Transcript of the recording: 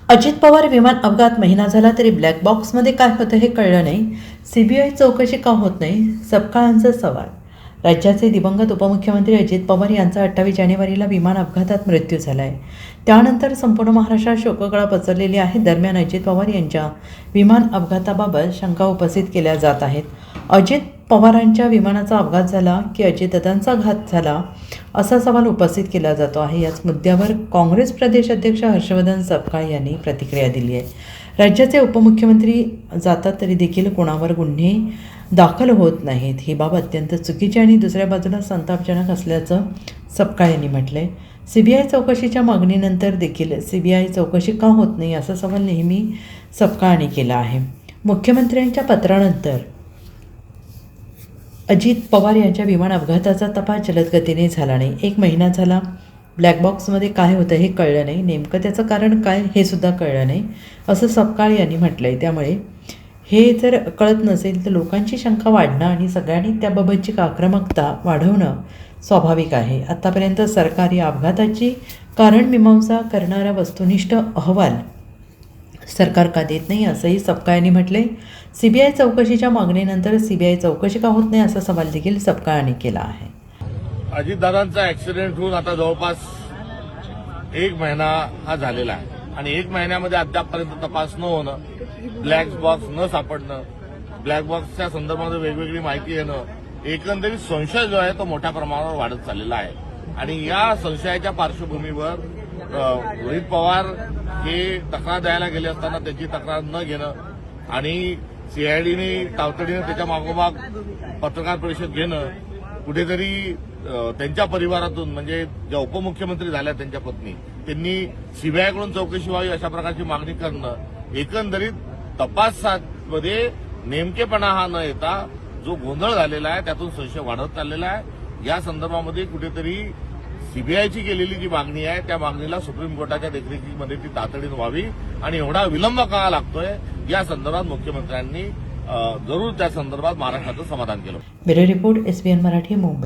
अजित पवार विमान अपघात महिना झाला तरी ब्लॅक बॉक्समध्ये काय होतं हे कळलं नाही. सीबीआय चौकशी का होत नाही? सपकाळांचा सवाल. राज्याचे दिवंगत उपमुख्यमंत्री अजित पवार यांचा 28 जानेवारीला विमान अपघातात मृत्यू झाला आहे. त्यानंतर संपूर्ण महाराष्ट्रात शोककळा पसरलेली आहे. दरम्यान अजित पवार यांच्या विमान अपघाताबाबत शंका उपस्थित केल्या जात आहेत. अजित पवारांच्या विमानाचा अपघात झाला की अजितदादांचा घात झाला असा सवाल उपस्थित केला जातो आहे. याच मुद्द्यावर काँग्रेस प्रदेश अध्यक्ष हर्षवर्धन सपकाळ यांनी प्रतिक्रिया दिली आहे. राज्याचे उपमुख्यमंत्री जातात तरी देखील कोणावर गुन्हे दाखल होत नाहीत. ही बाब अत्यंत चुकीची आणि दुसऱ्या बाजूला संतापजनक असल्याचं सपकाळ यांनी म्हटलं आहे. सीबीआय चौकशीच्या मागणीनंतर देखील सीबीआय चौकशी का होत नाही असा सवाल नेहमी सपकाळांनी केला आहे. मुख्यमंत्र्यांच्या पत्रानंतर अजित पवार यांच्या विमान अपघाताचा तपास जलद गतीने झाला नाही. 1 महिना झाला. ब्लॅक बॉक्समध्ये काय होतं हे कळलं नाही. नेमकं त्याचं कारण काय हे सुद्धा कळलं नाही असं सपकाळ यांनी म्हटलं आहे. त्यामुळे हे जर कळत नसेल तर लोकांची शंका वाढणं आणि सगळ्यांनी त्याबाबतची आक्रमकता वाढवणं स्वाभाविक आहे. आत्तापर्यंत सरकार या अपघाताची कारणमीमांसा करणारा वस्तुनिष्ठ अहवाल सरकार का देत नाही असंही सपकाळ यांनी म्हटले. सीबीआय चौकशीच्या मागणीनंतर सीबीआय चौकशी का होत नाही असा सवाल देखील सपकाळांनी केला आहे. अजितदादांचा ॲक्सिडेंट होऊन आता जवळपास 1 महिना हा झालेला आहे आणि 1 महिन्यामध्ये अद्यापपर्यंत तपास न होणं, ब्लॅक बॉक्स न सापडणं, ब्लॅक बॉक्सच्या संदर्भामध्ये वेगवेगळी माहिती येणं, एकंदरीत संशय जो आहे तो मोठ्या प्रमाणावर वाढत चाललेला आहे. आणि या संशयाच्या पार्श्वभूमीवर रोहित पवार हे तक्रार द्यायला गेले असताना त्याची तक्रार न घेणं आणि सीआयडीने तातडीने त्याच्या मागोमाग पत्रकार परिषद घेणं, कुठेतरी त्यांच्या परिवारातून म्हणजे ज्या उपमुख्यमंत्री झाल्या त्यांच्या पत्नी त्यांनी सीबीआयकडून चौकशी व्हावी अशा प्रकारची मागणी करणं, एकंदरीत तपासामध्ये नेमकेपणा हा न येता जो गोंधळ झालेला आहे त्यातून संशय वाढत चाललेला आहे. या संदर्भामध्ये कुठेतरी सीबीआयची केलेली जी मागणी आहे त्या मागणीला सुप्रीम कोर्टाच्या देखरेखीमध्ये ती तातडीने व्हावी आणि एवढा विलंब का लागतोय या संदर्भात मुख्यमंत्र्यांनी जरूर त्या संदर्भात महाराष्ट्राचं समाधान केलं. Bureau report, SBN Marathi, Mumbai.